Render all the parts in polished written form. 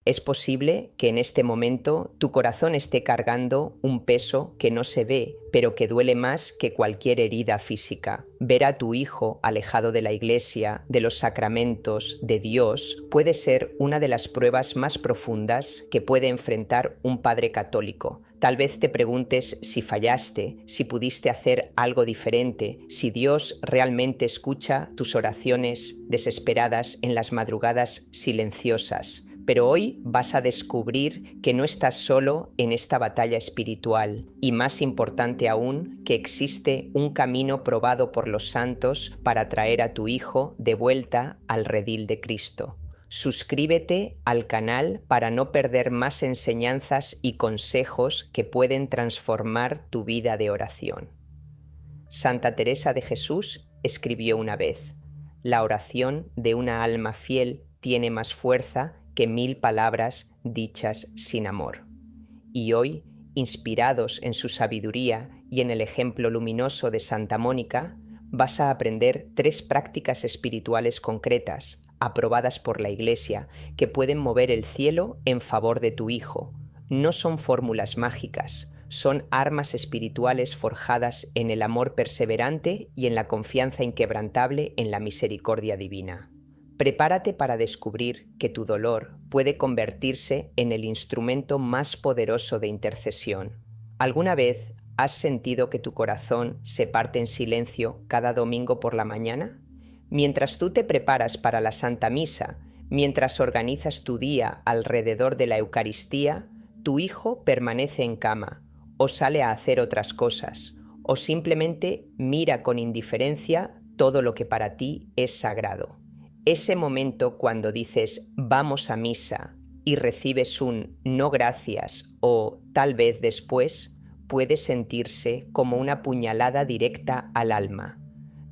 Es posible que en este momento tu corazón esté cargando un peso que no se ve, pero que duele más que cualquier herida física. Ver a tu hijo alejado de la iglesia, de los sacramentos, de Dios, puede ser una de las pruebas más profundas que puede enfrentar un padre católico. Tal vez te preguntes si fallaste, si pudiste hacer algo diferente, si Dios realmente escucha tus oraciones desesperadas en las madrugadas silenciosas. Pero hoy vas a descubrir que no estás solo en esta batalla espiritual y, más importante aún, que existe un camino probado por los santos para traer a tu hijo de vuelta al redil de Cristo. Suscríbete al canal para no perder más enseñanzas y consejos que pueden transformar tu vida de oración. Santa Teresa de Jesús escribió una vez: «La oración de una alma fiel tiene más fuerza que 1000 palabras dichas sin amor». Y hoy, inspirados en su sabiduría y en el ejemplo luminoso de Santa Mónica, vas a aprender 3 prácticas espirituales concretas, aprobadas por la Iglesia, que pueden mover el cielo en favor de tu hijo. No son fórmulas mágicas, son armas espirituales forjadas en el amor perseverante y en la confianza inquebrantable en la misericordia divina. Prepárate para descubrir que tu dolor puede convertirse en el instrumento más poderoso de intercesión. ¿Alguna vez has sentido que tu corazón se parte en silencio cada domingo por la mañana? Mientras tú te preparas para la Santa Misa, mientras organizas tu día alrededor de la Eucaristía, tu hijo permanece en cama, o sale a hacer otras cosas, o simplemente mira con indiferencia todo lo que para ti es sagrado. Ese momento cuando dices «vamos a misa» y recibes un «no gracias» o «tal vez después», puede sentirse como una puñalada directa al alma.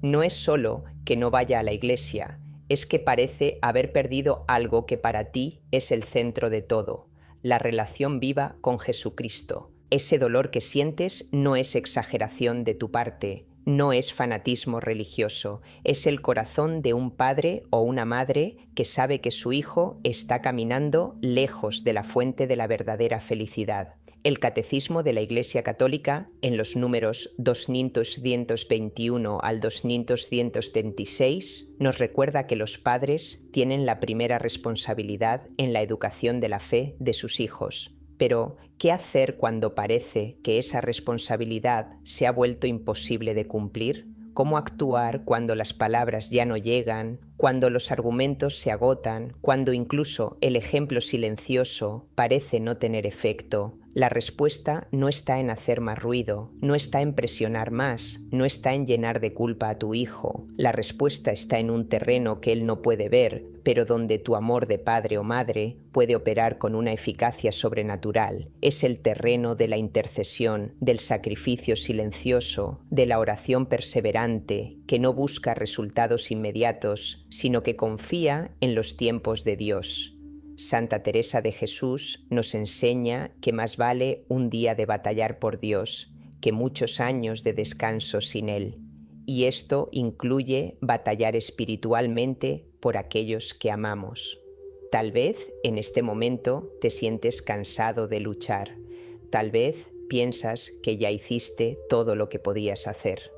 No es solo que no vaya a la iglesia, es que parece haber perdido algo que para ti es el centro de todo, la relación viva con Jesucristo. Ese dolor que sientes no es exageración de tu parte, no es fanatismo religioso, es el corazón de un padre o una madre que sabe que su hijo está caminando lejos de la fuente de la verdadera felicidad. El Catecismo de la Iglesia Católica, en los números 2221 al 2236, nos recuerda que los padres tienen la primera responsabilidad en la educación de la fe de sus hijos. Pero, ¿qué hacer cuando parece que esa responsabilidad se ha vuelto imposible de cumplir? ¿Cómo actuar cuando las palabras ya no llegan, cuando los argumentos se agotan, cuando incluso el ejemplo silencioso parece no tener efecto? La respuesta no está en hacer más ruido, no está en presionar más, no está en llenar de culpa a tu hijo. La respuesta está en un terreno que él no puede ver, pero donde tu amor de padre o madre puede operar con una eficacia sobrenatural. Es el terreno de la intercesión, del sacrificio silencioso, de la oración perseverante, que no busca resultados inmediatos, sino que confía en los tiempos de Dios. Santa Teresa de Jesús nos enseña que más vale un día de batallar por Dios que muchos años de descanso sin Él. Y esto incluye batallar espiritualmente por aquellos que amamos. Tal vez en este momento te sientes cansado de luchar. Tal vez piensas que ya hiciste todo lo que podías hacer.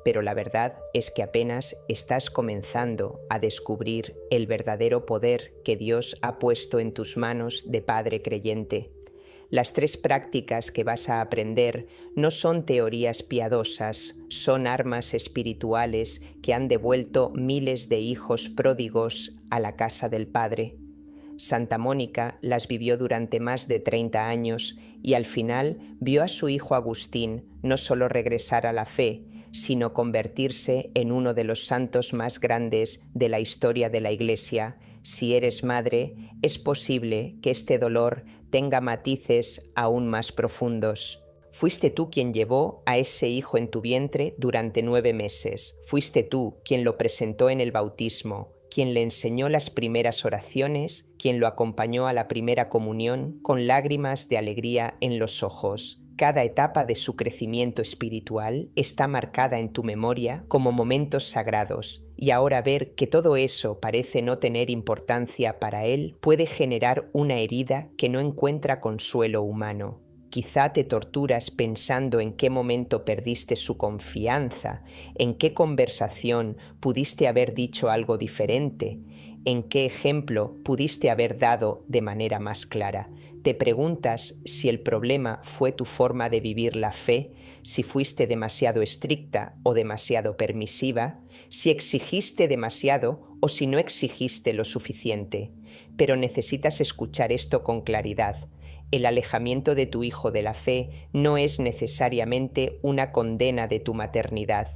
Pero la verdad es que apenas estás comenzando a descubrir el verdadero poder que Dios ha puesto en tus manos de padre creyente. Las 3 prácticas que vas a aprender no son teorías piadosas, son armas espirituales que han devuelto miles de hijos pródigos a la casa del Padre. Santa Mónica las vivió durante más de 30 años y al final vio a su hijo Agustín no solo regresar a la fe, sino convertirse en uno de los santos más grandes de la historia de la Iglesia. Si eres madre, es posible que este dolor tenga matices aún más profundos. Fuiste tú quien llevó a ese hijo en tu vientre durante 9 meses. Fuiste tú quien lo presentó en el bautismo, quien le enseñó las primeras oraciones, quien lo acompañó a la primera comunión con lágrimas de alegría en los ojos. Cada etapa de su crecimiento espiritual está marcada en tu memoria como momentos sagrados, y ahora ver que todo eso parece no tener importancia para él puede generar una herida que no encuentra consuelo humano. Quizá te torturas pensando en qué momento perdiste su confianza, en qué conversación pudiste haber dicho algo diferente, en qué ejemplo pudiste haber dado de manera más clara. Te preguntas si el problema fue tu forma de vivir la fe, si fuiste demasiado estricta o demasiado permisiva, si exigiste demasiado o si no exigiste lo suficiente. Pero necesitas escuchar esto con claridad. El alejamiento de tu hijo de la fe no es necesariamente una condena de tu maternidad.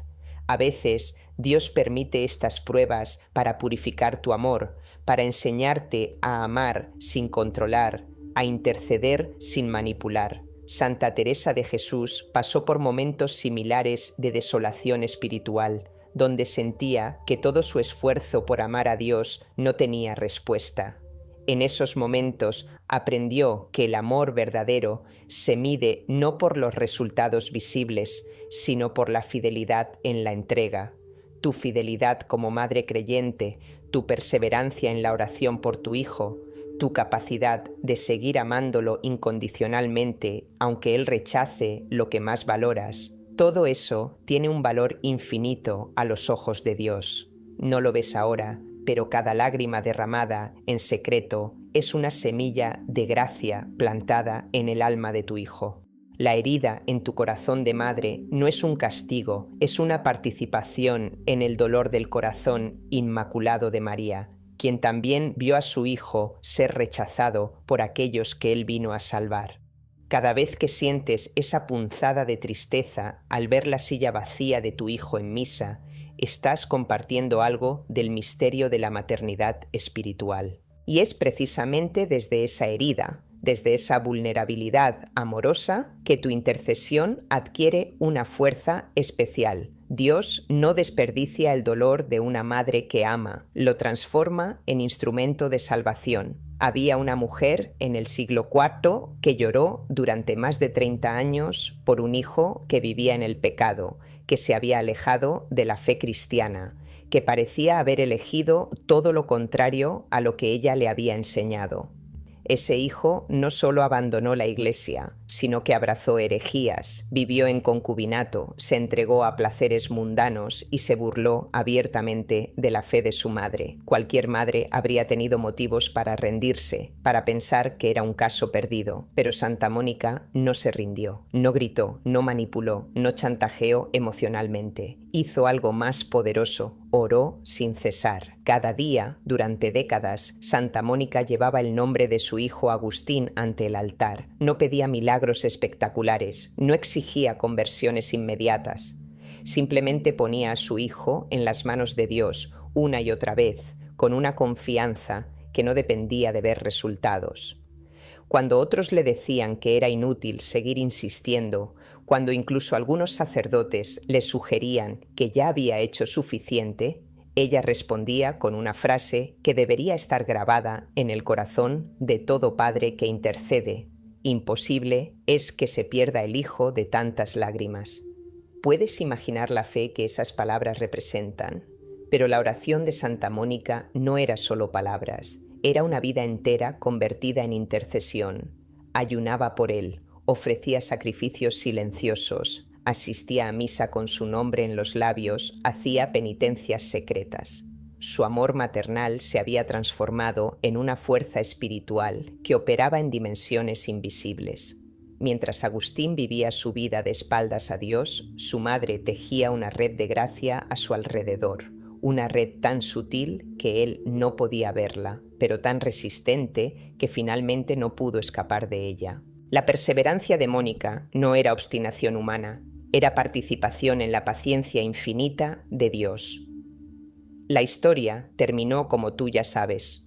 A veces Dios permite estas pruebas para purificar tu amor, para enseñarte a amar sin controlar, a interceder sin manipular. Santa Teresa de Jesús pasó por momentos similares de desolación espiritual, donde sentía que todo su esfuerzo por amar a Dios no tenía respuesta. En esos momentos aprendió que el amor verdadero se mide no por los resultados visibles, sino por la fidelidad en la entrega. Tu fidelidad como madre creyente, tu perseverancia en la oración por tu hijo, tu capacidad de seguir amándolo incondicionalmente, aunque él rechace lo que más valoras, todo eso tiene un valor infinito a los ojos de Dios. No lo ves ahora, pero cada lágrima derramada en secreto es una semilla de gracia plantada en el alma de tu hijo. La herida en tu corazón de madre no es un castigo, es una participación en el dolor del corazón inmaculado de María, quien también vio a su hijo ser rechazado por aquellos que él vino a salvar. Cada vez que sientes esa punzada de tristeza al ver la silla vacía de tu hijo en misa, estás compartiendo algo del misterio de la maternidad espiritual. Y es precisamente desde esa herida, desde esa vulnerabilidad amorosa, que tu intercesión adquiere una fuerza especial. Dios no desperdicia el dolor de una madre que ama, lo transforma en instrumento de salvación. Había una mujer en el siglo IV que lloró durante más de 30 años por un hijo que vivía en el pecado, que se había alejado de la fe cristiana, que parecía haber elegido todo lo contrario a lo que ella le había enseñado. Ese hijo no solo abandonó la iglesia, sino que abrazó herejías, vivió en concubinato, se entregó a placeres mundanos y se burló abiertamente de la fe de su madre. Cualquier madre habría tenido motivos para rendirse, para pensar que era un caso perdido, pero Santa Mónica no se rindió, no gritó, no manipuló, no chantajeó emocionalmente. Hizo algo más poderoso, oró sin cesar. Cada día, durante décadas, Santa Mónica llevaba el nombre de su hijo Agustín ante el altar. No pedía milagros espectaculares, no exigía conversiones inmediatas. Simplemente ponía a su hijo en las manos de Dios una y otra vez, con una confianza que no dependía de ver resultados. Cuando otros le decían que era inútil seguir insistiendo, cuando incluso algunos sacerdotes le sugerían que ya había hecho suficiente, ella respondía con una frase que debería estar grabada en el corazón de todo padre que intercede: imposible es que se pierda el hijo de tantas lágrimas. ¿Puedes imaginar la fe que esas palabras representan? Pero la oración de Santa Mónica no era solo palabras, era una vida entera convertida en intercesión. Ayunaba por él, ofrecía sacrificios silenciosos, asistía a misa con su nombre en los labios, hacía penitencias secretas. Su amor maternal se había transformado en una fuerza espiritual que operaba en dimensiones invisibles. Mientras Agustín vivía su vida de espaldas a Dios, su madre tejía una red de gracia a su alrededor, una red tan sutil que él no podía verla, pero tan resistente que finalmente no pudo escapar de ella. La perseverancia de Mónica no era obstinación humana, era participación en la paciencia infinita de Dios. La historia terminó como tú ya sabes.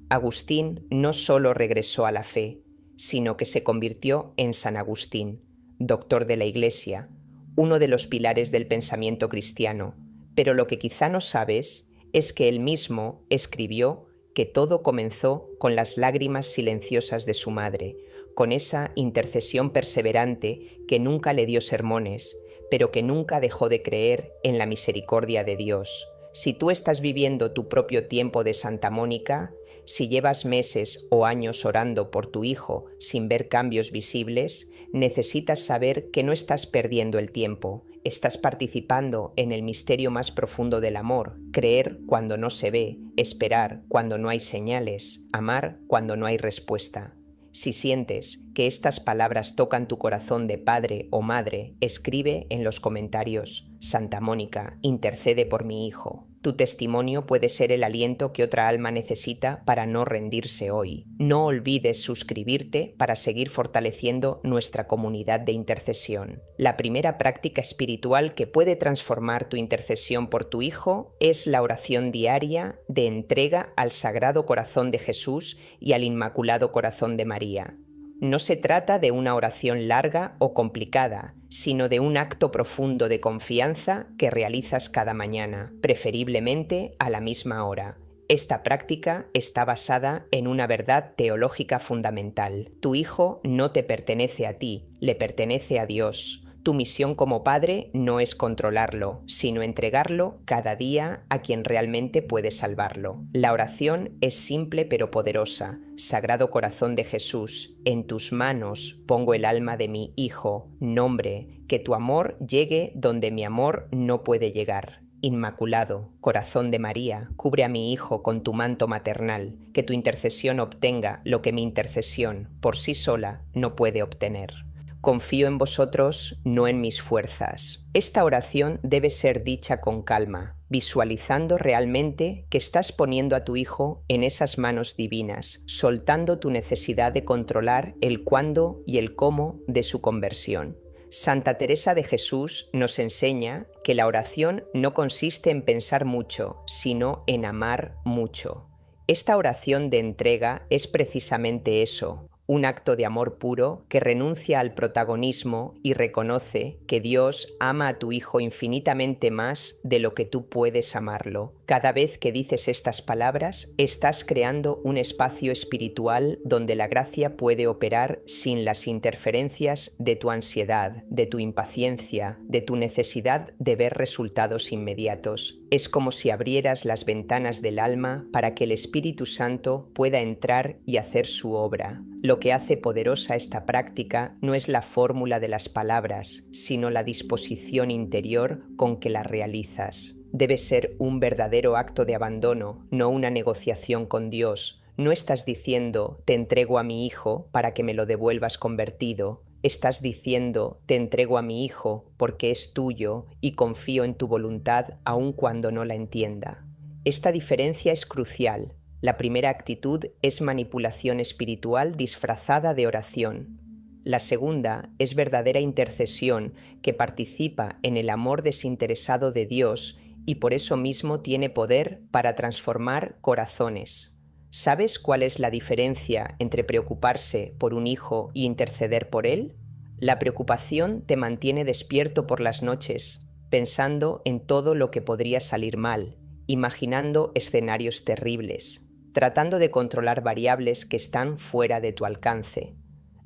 Agustín no solo regresó a la fe, sino que se convirtió en San Agustín, doctor de la Iglesia, uno de los pilares del pensamiento cristiano. Pero lo que quizá no sabes es que él mismo escribió que todo comenzó con las lágrimas silenciosas de su madre, con esa intercesión perseverante que nunca le dio sermones, pero que nunca dejó de creer en la misericordia de Dios. Si tú estás viviendo tu propio tiempo de Santa Mónica, si llevas meses o años orando por tu hijo sin ver cambios visibles, necesitas saber que no estás perdiendo el tiempo, estás participando en el misterio más profundo del amor, creer cuando no se ve, esperar cuando no hay señales, amar cuando no hay respuesta. Si sientes que estas palabras tocan tu corazón de padre o madre, escribe en los comentarios: Santa Mónica, intercede por mi hijo. Tu testimonio puede ser el aliento que otra alma necesita para no rendirse hoy. No olvides suscribirte para seguir fortaleciendo nuestra comunidad de intercesión. La primera práctica espiritual que puede transformar tu intercesión por tu hijo es la oración diaria de entrega al Sagrado Corazón de Jesús y al Inmaculado Corazón de María. No se trata de una oración larga o complicada, sino de un acto profundo de confianza que realizas cada mañana, preferiblemente a la misma hora. Esta práctica está basada en una verdad teológica fundamental. Tu hijo no te pertenece a ti, le pertenece a Dios. Tu misión como padre no es controlarlo, sino entregarlo cada día a quien realmente puede salvarlo. La oración es simple pero poderosa. Sagrado Corazón de Jesús, en tus manos pongo el alma de mi hijo. Nombre, que tu amor llegue donde mi amor no puede llegar. Inmaculado, Corazón de María, cubre a mi hijo con tu manto maternal, que tu intercesión obtenga lo que mi intercesión, por sí sola, no puede obtener. Confío en vosotros, no en mis fuerzas. Esta oración debe ser dicha con calma, visualizando realmente que estás poniendo a tu hijo en esas manos divinas, soltando tu necesidad de controlar el cuándo y el cómo de su conversión. Santa Teresa de Jesús nos enseña que la oración no consiste en pensar mucho, sino en amar mucho. Esta oración de entrega es precisamente eso. Un acto de amor puro que renuncia al protagonismo y reconoce que Dios ama a tu hijo infinitamente más de lo que tú puedes amarlo. Cada vez que dices estas palabras, estás creando un espacio espiritual donde la gracia puede operar sin las interferencias de tu ansiedad, de tu impaciencia, de tu necesidad de ver resultados inmediatos. Es como si abrieras las ventanas del alma para que el Espíritu Santo pueda entrar y hacer su obra. Lo que hace poderosa esta práctica no es la fórmula de las palabras, sino la disposición interior con que la realizas. Debe ser un verdadero acto de abandono, no una negociación con Dios. No estás diciendo, te entrego a mi hijo para que me lo devuelvas convertido. Estás diciendo, te entrego a mi hijo porque es tuyo y confío en tu voluntad aun cuando no la entienda. Esta diferencia es crucial. La primera actitud es manipulación espiritual disfrazada de oración. La segunda es verdadera intercesión que participa en el amor desinteresado de Dios y por eso mismo tiene poder para transformar corazones. ¿Sabes cuál es la diferencia entre preocuparse por un hijo y interceder por él? La preocupación te mantiene despierto por las noches, pensando en todo lo que podría salir mal, imaginando escenarios terribles, tratando de controlar variables que están fuera de tu alcance.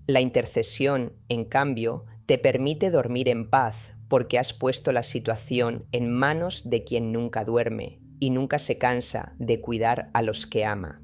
La intercesión, en cambio, te permite dormir en paz porque has puesto la situación en manos de quien nunca duerme y nunca se cansa de cuidar a los que ama.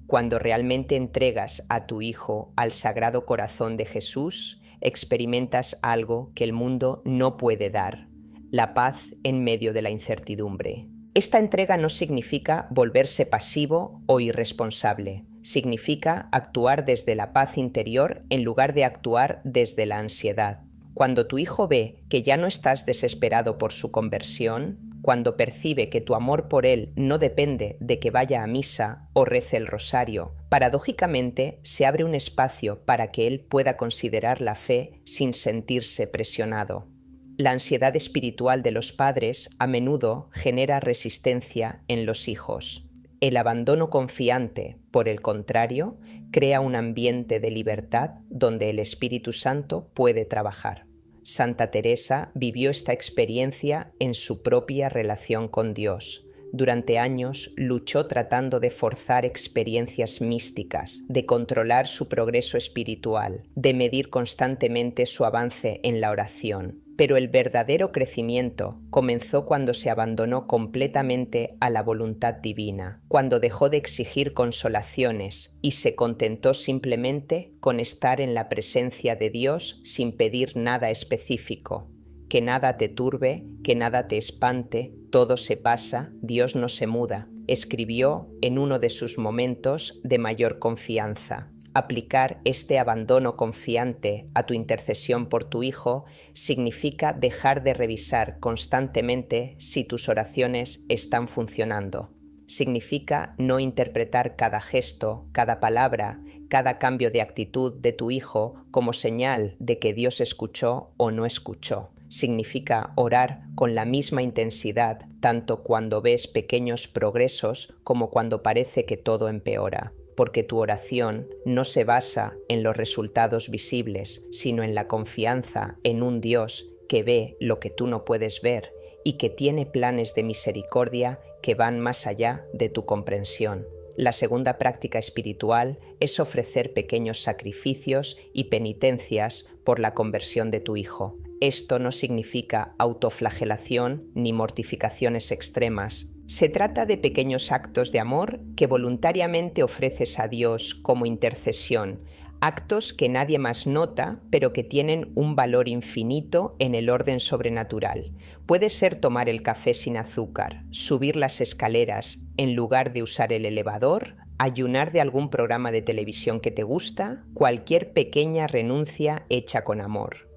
Cuando realmente entregas a tu hijo al Sagrado Corazón de Jesús, experimentas algo que el mundo no puede dar: la paz en medio de la incertidumbre. Esta entrega no significa volverse pasivo o irresponsable. Significa actuar desde la paz interior en lugar de actuar desde la ansiedad. Cuando tu hijo ve que ya no estás desesperado por su conversión, cuando percibe que tu amor por él no depende de que vaya a misa o rece el rosario, paradójicamente se abre un espacio para que él pueda considerar la fe sin sentirse presionado. La ansiedad espiritual de los padres a menudo genera resistencia en los hijos. El abandono confiante, por el contrario, crea un ambiente de libertad donde el Espíritu Santo puede trabajar. Santa Teresa vivió esta experiencia en su propia relación con Dios. durante años luchó tratando de forzar experiencias místicas, de controlar su progreso espiritual, de medir constantemente su avance en la oración. Pero el verdadero crecimiento comenzó cuando se abandonó completamente a la voluntad divina, cuando dejó de exigir consolaciones y se contentó simplemente con estar en la presencia de Dios sin pedir nada específico. Que nada te turbe, que nada te espante, todo se pasa, Dios no se muda, escribió en uno de sus momentos de mayor confianza. Aplicar este abandono confiante a tu intercesión por tu hijo significa dejar de revisar constantemente si tus oraciones están funcionando. Significa no interpretar cada gesto, cada palabra, cada cambio de actitud de tu hijo como señal de que Dios escuchó o no escuchó. Significa orar con la misma intensidad tanto cuando ves pequeños progresos como cuando parece que todo empeora. Porque tu oración no se basa en los resultados visibles, sino en la confianza en un Dios que ve lo que tú no puedes ver y que tiene planes de misericordia que van más allá de tu comprensión. La segunda práctica espiritual es ofrecer pequeños sacrificios y penitencias por la conversión de tu hijo. Esto no significa autoflagelación ni mortificaciones extremas. Se trata de pequeños actos de amor que voluntariamente ofreces a Dios como intercesión, actos que nadie más nota, pero que tienen un valor infinito en el orden sobrenatural. Puede ser tomar el café sin azúcar, subir las escaleras en lugar de usar el elevador, ayunar de algún programa de televisión que te gusta, cualquier pequeña renuncia hecha con amor.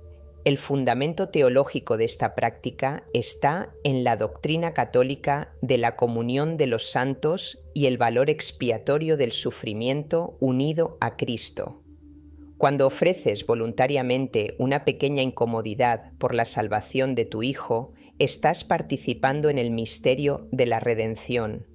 El fundamento teológico de esta práctica está en la doctrina católica de la comunión de los santos y el valor expiatorio del sufrimiento unido a Cristo. Cuando ofreces voluntariamente una pequeña incomodidad por la salvación de tu hijo, estás participando en el misterio de la redención.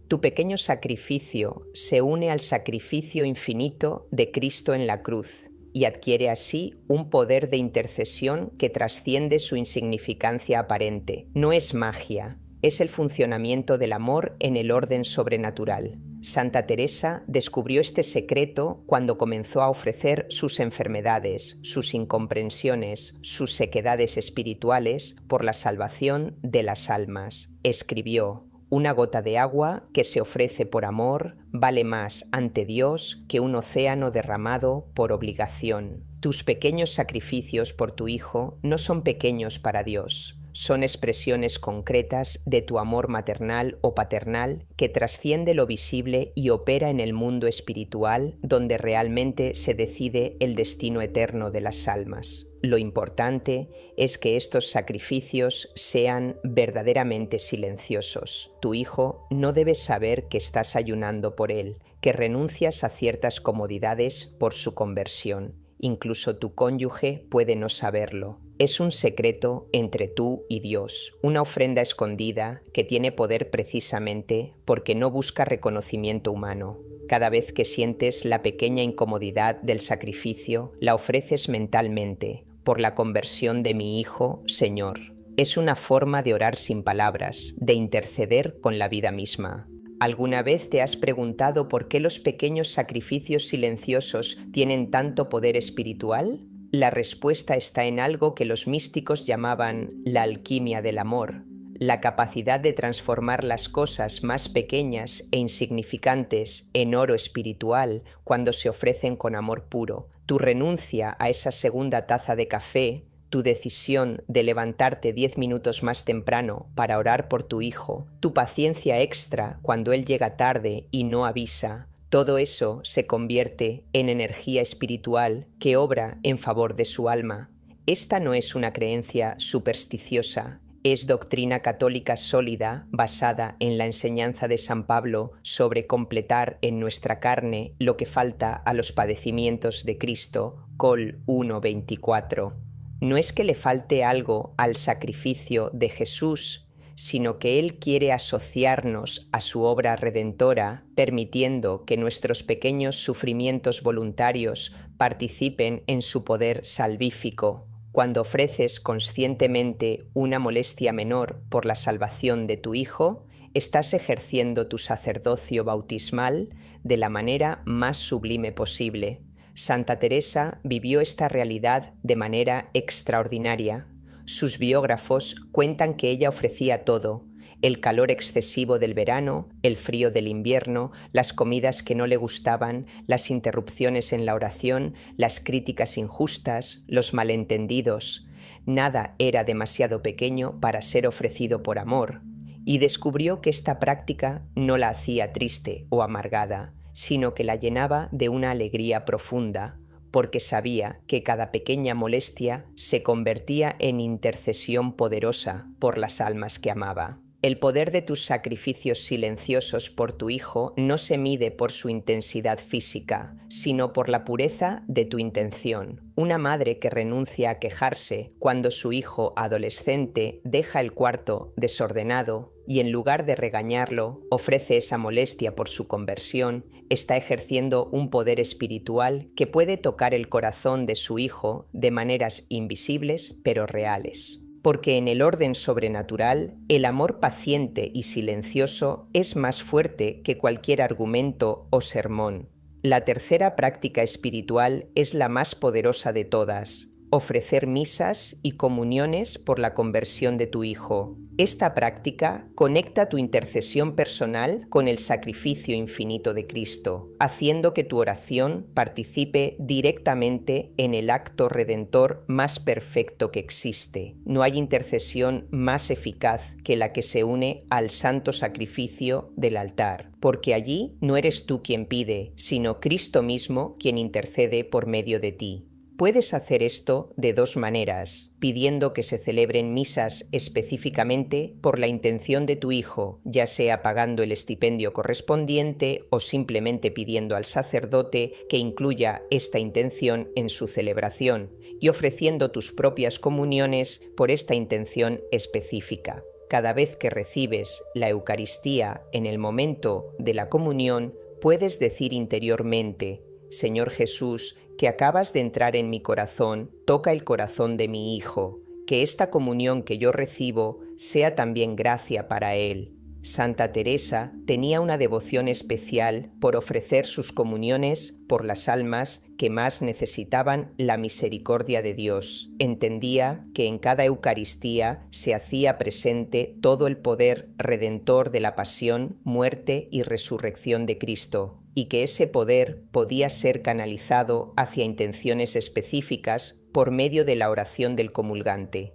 Tu pequeño sacrificio se une al sacrificio infinito de Cristo en la cruz y adquiere así un poder de intercesión que trasciende su insignificancia aparente. No es magia, es el funcionamiento del amor en el orden sobrenatural. Santa Teresa descubrió este secreto cuando comenzó a ofrecer sus enfermedades, sus incomprensiones, sus sequedades espirituales por la salvación de las almas. Escribió: una gota de agua que se ofrece por amor vale más ante Dios que un océano derramado por obligación. Tus pequeños sacrificios por tu hijo no son pequeños para Dios. Son expresiones concretas de tu amor maternal o paternal que trasciende lo visible y opera en el mundo espiritual donde realmente se decide el destino eterno de las almas. Lo importante es que estos sacrificios sean verdaderamente silenciosos. Tu hijo no debe saber que estás ayunando por él, que renuncias a ciertas comodidades por su conversión. Incluso tu cónyuge puede no saberlo. Es un secreto entre tú y Dios, una ofrenda escondida que tiene poder precisamente porque no busca reconocimiento humano. Cada vez que sientes la pequeña incomodidad del sacrificio, la ofreces mentalmente, por la conversión de mi hijo, Señor. Es una forma de orar sin palabras, de interceder con la vida misma. ¿Alguna vez te has preguntado por qué los pequeños sacrificios silenciosos tienen tanto poder espiritual? La respuesta está en algo que los místicos llamaban la alquimia del amor, la capacidad de transformar las cosas más pequeñas e insignificantes en oro espiritual cuando se ofrecen con amor puro. Tu renuncia a esa segunda taza de café, tu decisión de levantarte 10 minutos más temprano para orar por tu hijo, tu paciencia extra cuando él llega tarde y no avisa, todo eso se convierte en energía espiritual que obra en favor de su alma. Esta no es una creencia supersticiosa, es doctrina católica sólida basada en la enseñanza de San Pablo sobre completar en nuestra carne lo que falta a los padecimientos de Cristo, Col 1:24. No es que le falte algo al sacrificio de Jesús, sino que Él quiere asociarnos a su obra redentora, permitiendo que nuestros pequeños sufrimientos voluntarios participen en su poder salvífico. Cuando ofreces conscientemente una molestia menor por la salvación de tu hijo, estás ejerciendo tu sacerdocio bautismal de la manera más sublime posible. Santa Teresa vivió esta realidad de manera extraordinaria. Sus biógrafos cuentan que ella ofrecía todo: el calor excesivo del verano, el frío del invierno, las comidas que no le gustaban, las interrupciones en la oración, las críticas injustas, los malentendidos. Nada era demasiado pequeño para ser ofrecido por amor, y descubrió que esta práctica no la hacía triste o amargada, sino que la llenaba de una alegría profunda, porque sabía que cada pequeña molestia se convertía en intercesión poderosa por las almas que amaba. El poder de tus sacrificios silenciosos por tu hijo no se mide por su intensidad física, sino por la pureza de tu intención. Una madre que renuncia a quejarse cuando su hijo adolescente deja el cuarto desordenado y en lugar de regañarlo ofrece esa molestia por su conversión, está ejerciendo un poder espiritual que puede tocar el corazón de su hijo de maneras invisibles pero reales. Porque en el orden sobrenatural, el amor paciente y silencioso es más fuerte que cualquier argumento o sermón. La tercera práctica espiritual es la más poderosa de todas: ofrecer misas y comuniones por la conversión de tu hijo. Esta práctica conecta tu intercesión personal con el sacrificio infinito de Cristo, haciendo que tu oración participe directamente en el acto redentor más perfecto que existe. No hay intercesión más eficaz que la que se une al santo sacrificio del altar, porque allí no eres tú quien pide, sino Cristo mismo quien intercede por medio de ti. Puedes hacer esto de dos maneras: pidiendo que se celebren misas específicamente por la intención de tu hijo, ya sea pagando el estipendio correspondiente o simplemente pidiendo al sacerdote que incluya esta intención en su celebración, y ofreciendo tus propias comuniones por esta intención específica. Cada vez que recibes la Eucaristía en el momento de la comunión, puedes decir interiormente: Señor Jesús, que acabas de entrar en mi corazón, toca el corazón de mi hijo, que esta comunión que yo recibo sea también gracia para él. Santa Teresa tenía una devoción especial por ofrecer sus comuniones por las almas que más necesitaban la misericordia de Dios. Entendía que en cada Eucaristía se hacía presente todo el poder redentor de la pasión, muerte y resurrección de Cristo, y que ese poder podía ser canalizado hacia intenciones específicas por medio de la oración del comulgante.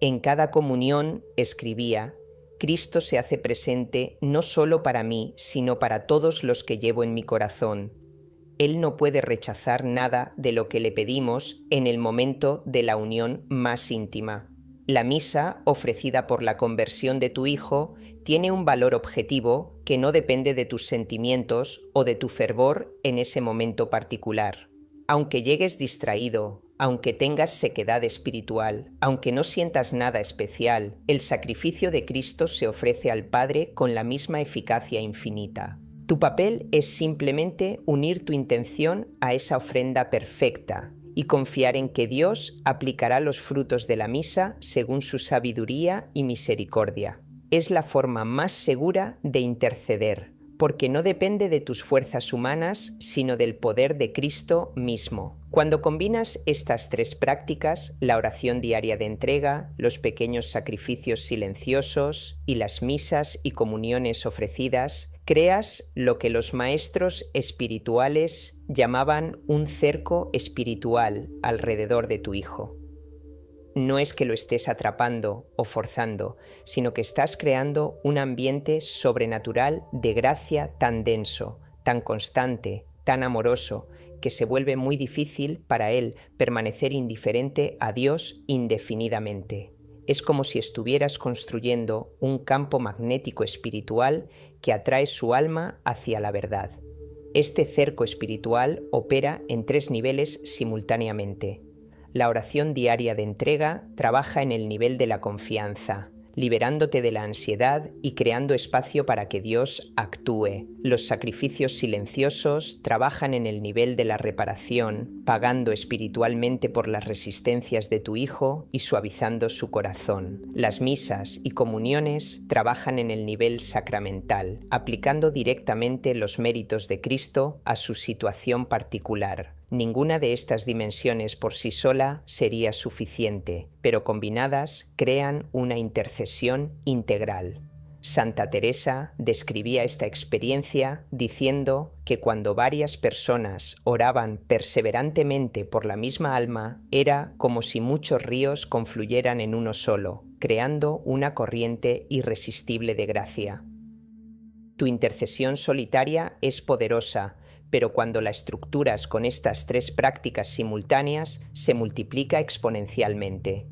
En cada comunión, escribía, Cristo se hace presente no solo para mí, sino para todos los que llevo en mi corazón. Él no puede rechazar nada de lo que le pedimos en el momento de la unión más íntima. La misa, ofrecida por la conversión de tu hijo, tiene un valor objetivo que no depende de tus sentimientos o de tu fervor en ese momento particular. Aunque llegues distraído, aunque tengas sequedad espiritual, aunque no sientas nada especial, el sacrificio de Cristo se ofrece al Padre con la misma eficacia infinita. Tu papel es simplemente unir tu intención a esa ofrenda perfecta y confiar en que Dios aplicará los frutos de la misa según su sabiduría y misericordia. Es la forma más segura de interceder, porque no depende de tus fuerzas humanas, sino del poder de Cristo mismo. Cuando combinas estas tres prácticas, la oración diaria de entrega, los pequeños sacrificios silenciosos y las misas y comuniones ofrecidas, creas lo que los maestros espirituales llamaban un cerco espiritual alrededor de tu hijo. No es que lo estés atrapando o forzando, sino que estás creando un ambiente sobrenatural de gracia tan denso, tan constante, tan amoroso, que se vuelve muy difícil para él permanecer indiferente a Dios indefinidamente. Es como si estuvieras construyendo un campo magnético espiritual que atrae su alma hacia la verdad. Este cerco espiritual opera en 3 niveles simultáneamente. La oración diaria de entrega trabaja en el nivel de la confianza. liberándote de la ansiedad y creando espacio para que Dios actúe. Los sacrificios silenciosos trabajan en el nivel de la reparación, pagando espiritualmente por las resistencias de tu hijo y suavizando su corazón. Las misas y comuniones trabajan en el nivel sacramental, aplicando directamente los méritos de Cristo a su situación particular. Ninguna de estas dimensiones por sí sola sería suficiente, pero combinadas crean una intercesión integral. Santa Teresa describía esta experiencia diciendo que cuando varias personas oraban perseverantemente por la misma alma, era como si muchos ríos confluyeran en uno solo, creando una corriente irresistible de gracia. Tu intercesión solitaria es poderosa, pero cuando la estructuras con estas tres prácticas simultáneas, se multiplica exponencialmente.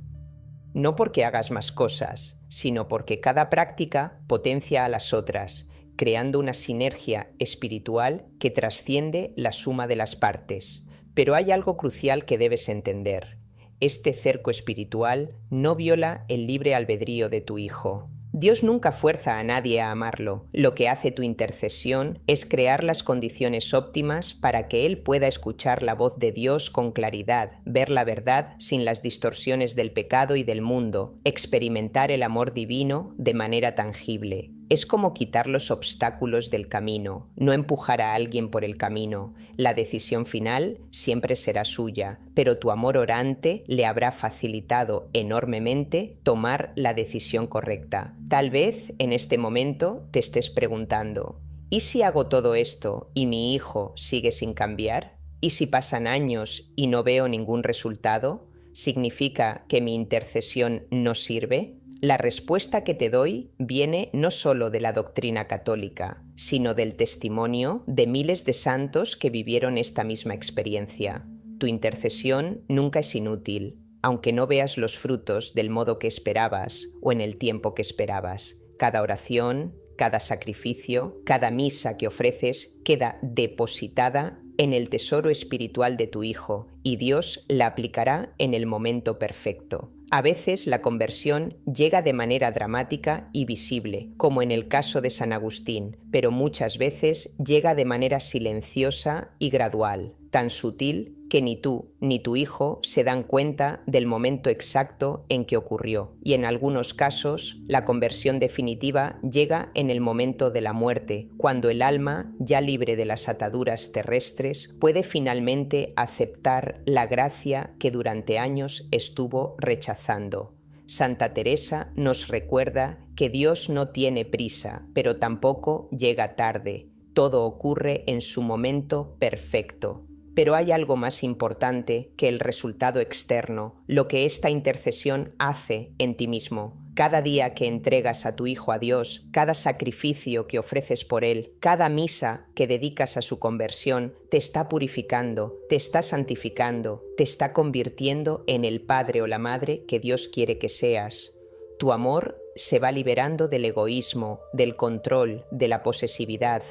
No porque hagas más cosas, sino porque cada práctica potencia a las otras, creando una sinergia espiritual que trasciende la suma de las partes. Pero hay algo crucial que debes entender. Este cerco espiritual no viola el libre albedrío de tu hijo. Dios nunca fuerza a nadie a amarlo. Lo que hace tu intercesión es crear las condiciones óptimas para que Él pueda escuchar la voz de Dios con claridad, ver la verdad sin las distorsiones del pecado y del mundo, experimentar el amor divino de manera tangible. Es como quitar los obstáculos del camino, no empujar a alguien por el camino. La decisión final siempre será suya, pero tu amor orante le habrá facilitado enormemente tomar la decisión correcta. Tal vez en este momento te estés preguntando, ¿y si hago todo esto y mi hijo sigue sin cambiar? ¿Y si pasan años y no veo ningún resultado? ¿Significa que mi intercesión no sirve? La respuesta que te doy viene no solo de la doctrina católica, sino del testimonio de miles de santos que vivieron esta misma experiencia. Tu intercesión nunca es inútil, aunque no veas los frutos del modo que esperabas o en el tiempo que esperabas. Cada oración, cada sacrificio, cada misa que ofreces queda depositada en el tesoro espiritual de tu hijo y Dios la aplicará en el momento perfecto. A veces la conversión llega de manera dramática y visible, como en el caso de San Agustín, pero muchas veces llega de manera silenciosa y gradual, tan sutil que ni tú ni tu hijo se dan cuenta del momento exacto en que ocurrió. Y en algunos casos, la conversión definitiva llega en el momento de la muerte, cuando el alma, ya libre de las ataduras terrestres, puede finalmente aceptar la gracia que durante años estuvo rechazando. Santa Teresa nos recuerda que Dios no tiene prisa, pero tampoco llega tarde. Todo ocurre en su momento perfecto. Pero hay algo más importante que el resultado externo, lo que esta intercesión hace en ti mismo. Cada día que entregas a tu hijo a Dios, cada sacrificio que ofreces por él, cada misa que dedicas a su conversión, te está purificando, te está santificando, te está convirtiendo en el padre o la madre que Dios quiere que seas. Tu amor se va liberando del egoísmo, del control, de la posesividad.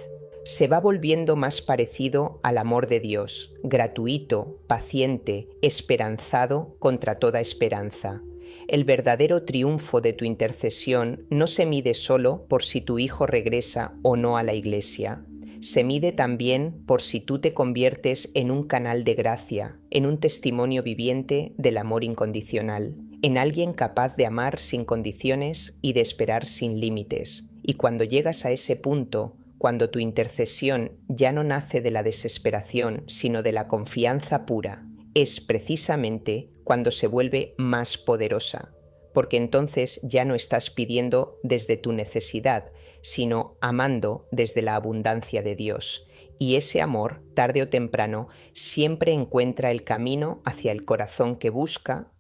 Se va volviendo más parecido al amor de Dios, gratuito, paciente, esperanzado contra toda esperanza. El verdadero triunfo de tu intercesión no se mide solo por si tu hijo regresa o no a la iglesia. Se mide también por si tú te conviertes en un canal de gracia, en un testimonio viviente del amor incondicional, en alguien capaz de amar sin condiciones y de esperar sin límites. Y cuando llegas a ese punto, cuando tu intercesión ya no nace de la desesperación, sino de la confianza pura, es precisamente cuando se vuelve más poderosa, porque entonces ya no estás pidiendo desde tu necesidad, sino amando desde la abundancia de Dios. Y ese amor, tarde o temprano, siempre encuentra el camino hacia el corazón que busca,